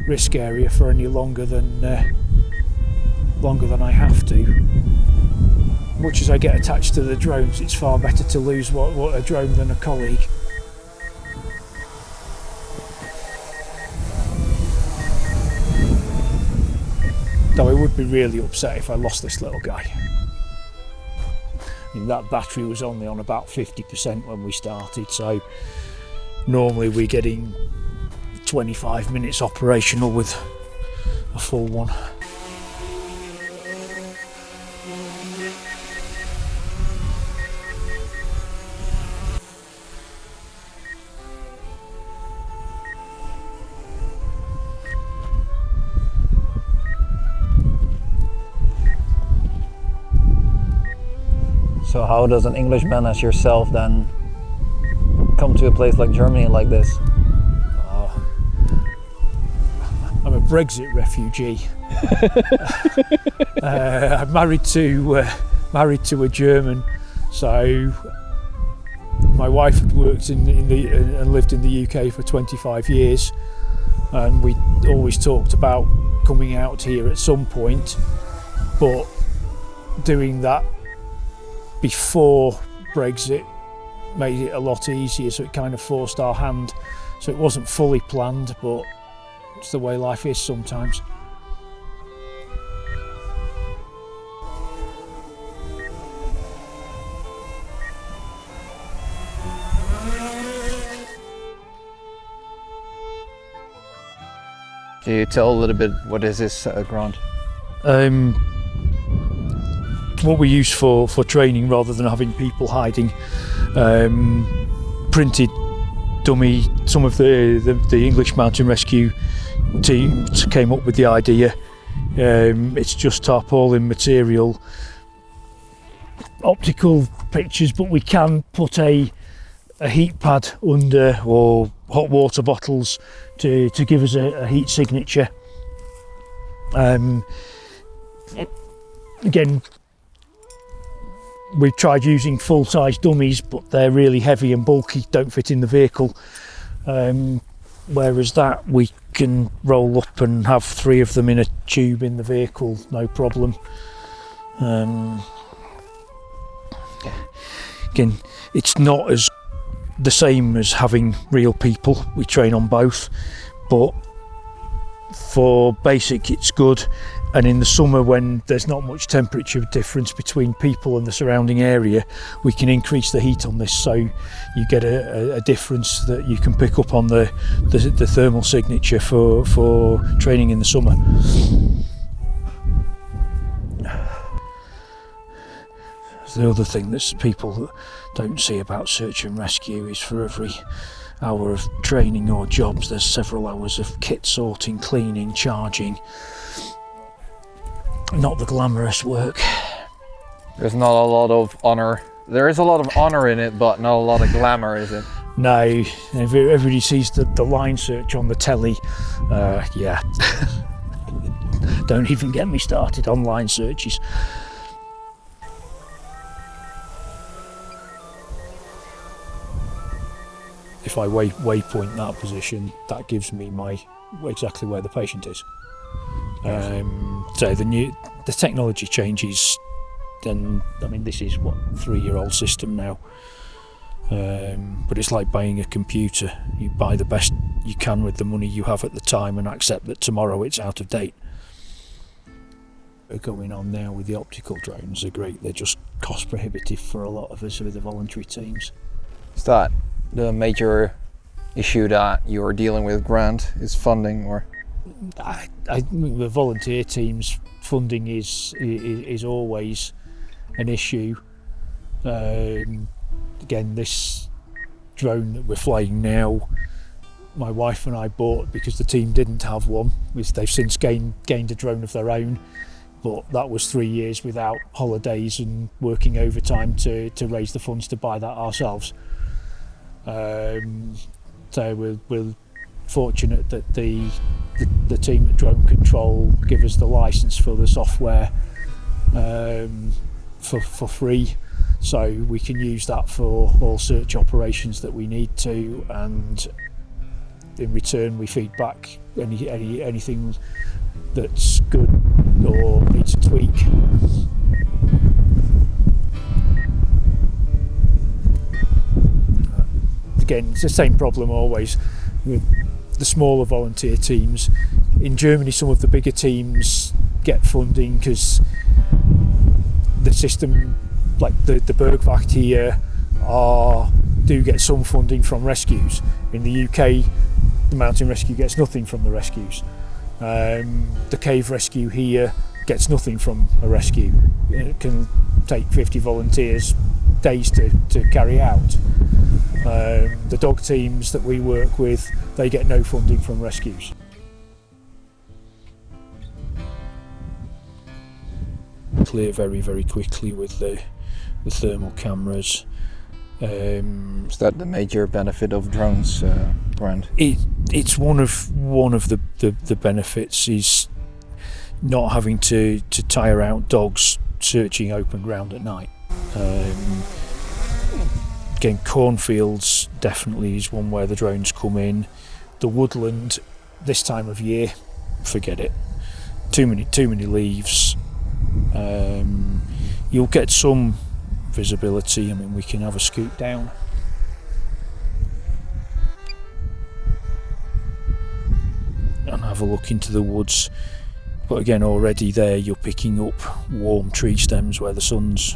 risk area for any longer than I have to. Much as I get attached to the drones, it's far better to lose a drone than a colleague. Though I would be really upset if I lost this little guy. I mean, that battery was only on about 50% when we started, so normally we're getting 25 minutes operational with a full one. So how does an Englishman as yourself then come to a place like Germany like this? I'm a Brexit refugee. I'm married to a German, so my wife had worked and lived in the UK for 25 years, and we always talked about coming out here at some point, but doing that before Brexit made it a lot easier, so it kind of forced our hand. So it wasn't fully planned, but it's the way life is sometimes. Can you tell a little bit what is this Grant? What we use for training rather than having people hiding. Printed dummy. Some of the English mountain rescue teams came up with the idea. It's just tarpaulin material, optical pictures, but we can put a heat pad under or hot water bottles to give us a heat signature. Again, we've tried using full-size dummies, but they're really heavy and bulky, don't fit in the vehicle. Whereas that we can roll up and have 3 of them in a tube in the vehicle, no problem. Again, it's not as the same as having real people. We train on both, but for basic it's good. And in the summer, when there's not much temperature difference between people and the surrounding area, we can increase the heat on this, so you get a difference that you can pick up on the thermal signature for training in the summer. The other thing that people don't see about search and rescue is for every hour of training or jobs, there's several hours of kit sorting, cleaning, charging. Not the glamorous work. There's not a lot of honour. There is a lot of honour in it, but not a lot of glamour, is it? No, everybody sees the line search on the telly. Yeah. Don't even get me started on line searches. If I waypoint that position, that gives me exactly where the patient is. So the technology changes, then I mean this is what, 3-year-old system now, but it's like buying a computer. You buy the best you can with the money you have at the time and accept that tomorrow it's out of date. Going on now with the optical drones are great. They're just cost prohibitive for a lot of us with the voluntary teams. Is that the major issue that you're dealing with, Grant, is funding? Or I think the volunteer teams funding is always an issue. Again, this drone that we're flying now, my wife and I bought because the team didn't have one. They've since gained a drone of their own, but that was 3 years without holidays and working overtime to raise the funds to buy that ourselves. So we're fortunate that the team at Drone Control give us the license for the software for free, so we can use that for all search operations that we need to, and in return we feed back anything that's good or needs a tweak. Again, it's the same problem always with the smaller volunteer teams. In Germany, some of the bigger teams get funding because the system, like the Bergwacht here, do get some funding from rescues. In the UK, the mountain rescue gets nothing from the rescues. The cave rescue here gets nothing from a rescue. It can take 50 volunteers days to carry out. The dog teams that we work with, they get no funding from rescues. Clear very, very quickly with the thermal cameras. Is that the major benefit of drones, Grant? It's one of the benefits is not having to tire out dogs searching open ground at night. Again, cornfields definitely is one where the drones come in. The woodland this time of year, forget it. Too many leaves. You'll get some visibility. I mean, we can have a scoot down. And have a look into the woods. But again, already there you're picking up warm tree stems where the sun's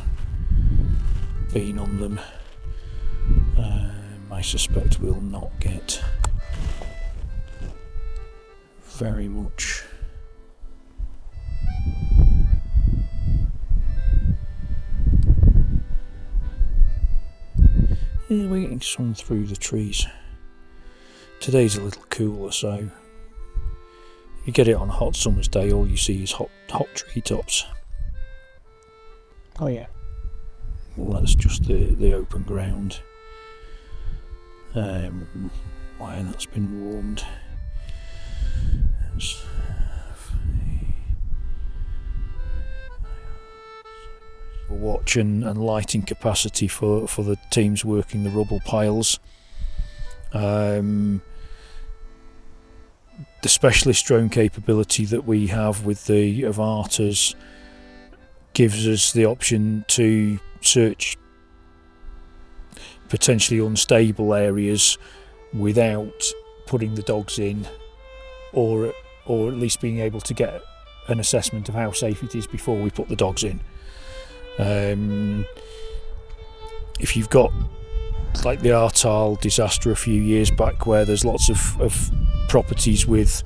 been on them. I suspect we'll not get very much. Yeah, we're getting sun through the trees. Today's a little cooler, so you get it on a hot summer's day, all you see is hot treetops. Oh yeah. Well, that's just the open ground. Why that's been warmed. Watch and lighting capacity for the teams working the rubble piles. The specialist drone capability that we have with the Emhance gives us the option to search potentially unstable areas without putting the dogs in, or at least being able to get an assessment of how safe it is before we put the dogs in. If you've got like the Ahrtal disaster a few years back where there's lots of properties with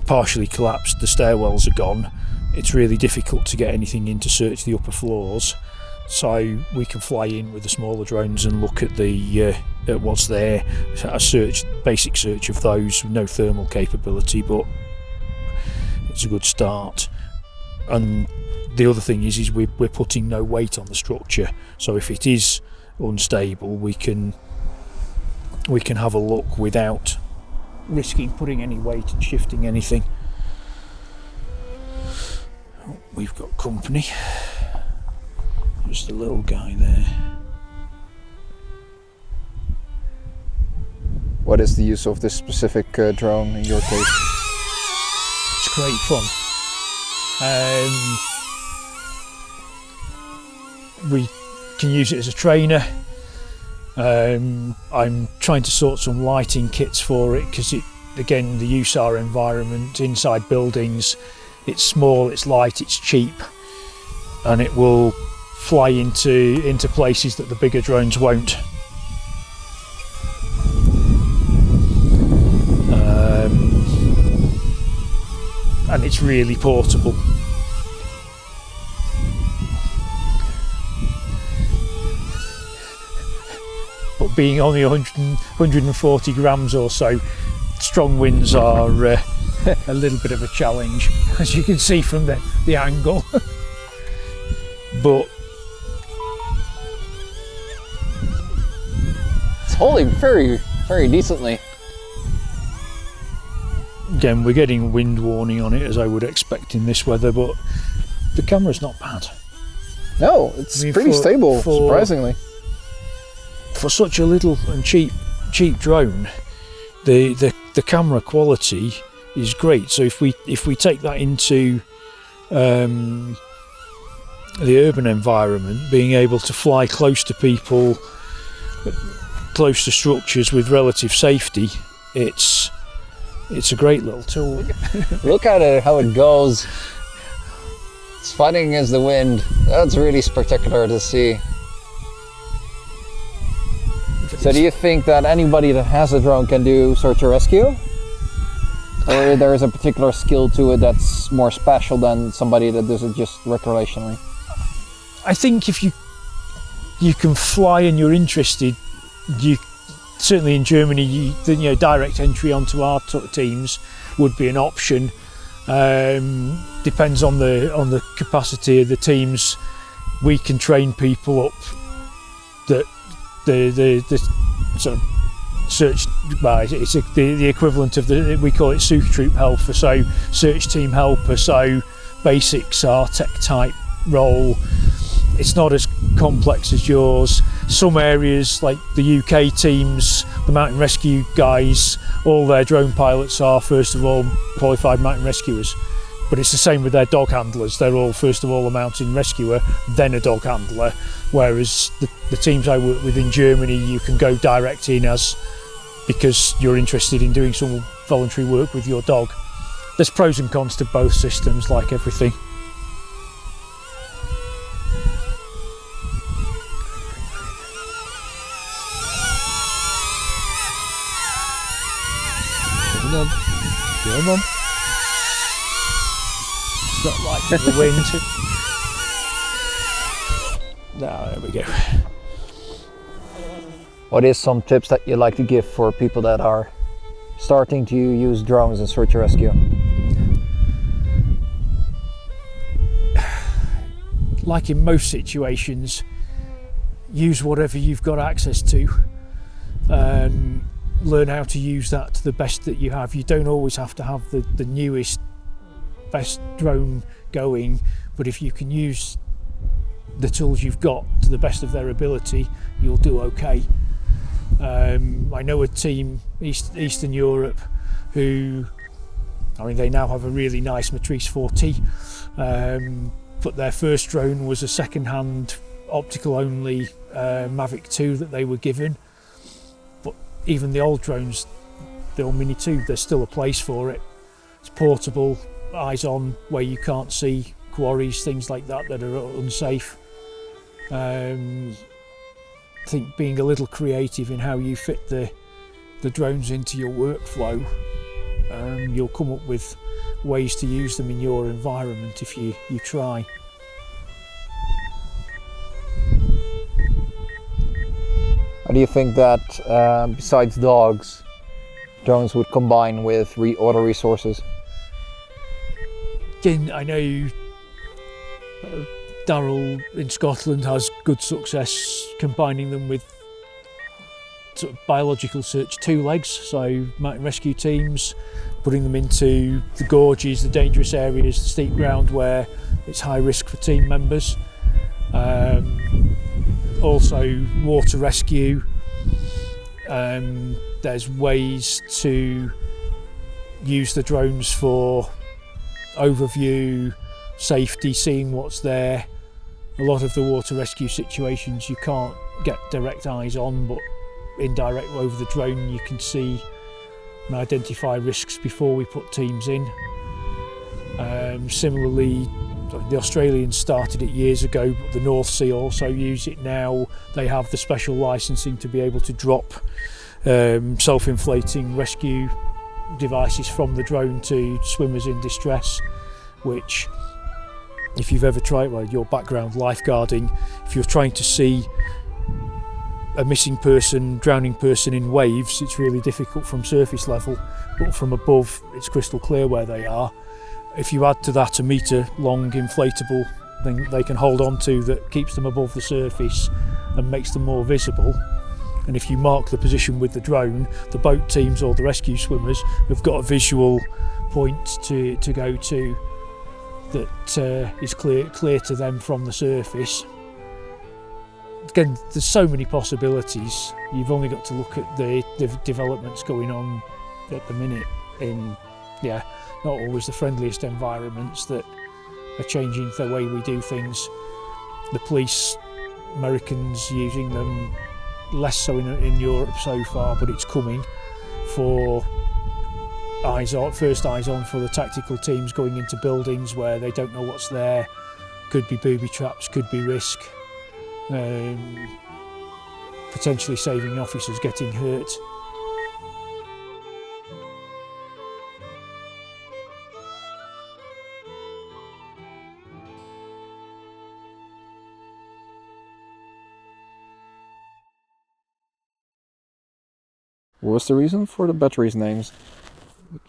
partially collapsed, the stairwells are gone, it's really difficult to get anything in to search the upper floors, so we can fly in with the smaller drones and look at at what's there, a basic search of those with no thermal capability, but it's a good start. And the other thing is we're putting no weight on the structure, so if it is unstable we can have a look without risking putting any weight and shifting anything. Oh, we've got company, just a little guy there. What is the use of this specific drone in your case? It's great fun. We can use it as a trainer. I'm trying to sort some lighting kits for it because again, the USAR environment inside buildings, it's small, it's light, it's cheap, and it will fly into places that the bigger drones won't. And it's really portable. But being only 140 grams or so, strong winds are a little bit of a challenge, as you can see from the angle. But it's holding very, very decently. Again, we're getting wind warning on it, as I would expect in this weather, but the camera's not bad. No, it's pretty stable, surprisingly. For such a little and cheap drone, the the camera quality is great. So if we take that into the urban environment, being able to fly close to people, close to structures with relative safety, it's a great little tool. Look at it, how it goes. It's fighting against the wind. That's really spectacular to see. So do you think that anybody that has a drone can do search and rescue? Or there is a particular skill to it that's more special than somebody that does it just recreationally? I think if you can fly and you're interested, you certainly in Germany, direct entry onto our teams would be an option. Depends on the capacity of the teams. We can train people up that the sort of search, well, it's the equivalent of we call it Suchtroop helper, so search team helper, so basic SAR tech type role. It's not as complex as yours. Some areas like the UK teams, the mountain rescue guys, all their drone pilots are first of all qualified mountain rescuers, but it's the same with their dog handlers. They're all first of all a mountain rescuer, then a dog handler, whereas the teams I work with in Germany, you can go direct in because you're interested in doing some voluntary work with your dog. There's pros and cons to both systems, like everything. Come on. It's not like the wind. No, there we go. What is some tips that you'd like to give for people that are starting to use drones in search and rescue? Like in most situations, use whatever you've got access to. Learn how to use that to the best that you have. You don't always have to have the newest, best drone going, but if you can use the tools you've got to the best of their ability, you'll do okay. I know a team, Eastern Europe, who, they now have a really nice Matrice 4T, but their first drone was a second-hand optical only Mavic 2 that they were given. Even the old drones, the old Mini 2, there's still a place for it. It's portable, eyes on, where you can't see quarries, things like that are unsafe. I think being a little creative in how you fit the drones into your workflow, you'll come up with ways to use them in your environment if you try. How do you think that, besides dogs, drones would combine with other resources? Again, I know Darryl in Scotland has good success combining them with sort of biological search 2 legs, so mountain rescue teams, putting them into the gorges, the dangerous areas, the steep ground where it's high risk for team members. Also water rescue. There's ways to use the drones for overview, safety, seeing what's there. A lot of the water rescue situations you can't get direct eyes on, but indirect over the drone you can see and identify risks before we put teams in. Similarly, the Australians started it years ago, but the North Sea also use it now. They have the special licensing to be able to drop self-inflating rescue devices from the drone to swimmers in distress, which, if you've ever tried, your background lifeguarding, if you're trying to see a missing person, drowning person in waves, it's really difficult from surface level, but from above it's crystal clear where they are. If you add to that a metre long inflatable thing they can hold on to that keeps them above the surface and makes them more visible, and if you mark the position with the drone, the boat teams or the rescue swimmers have got a visual point to go to that is clear to them from the surface. Again, there's so many possibilities. You've only got to look at the developments going on at the minute in, not always the friendliest environments that are changing the way we do things. The police, Americans using them, less so in Europe so far, but it's coming for first eyes on for the tactical teams going into buildings where they don't know what's there. Could be booby traps, could be risk, potentially saving officers getting hurt. What was the reason for the batteries names?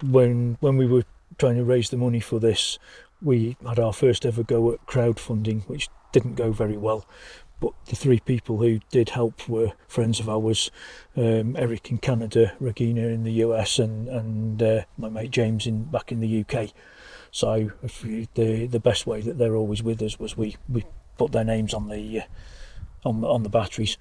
When we were trying to raise the money for this, we had our first ever go at crowdfunding, which didn't go very well. But the three people who did help were friends of ours, Eric in Canada, Regina in the US, and my mate James back in the UK. So the best way that they're always with us was we put their names on the batteries.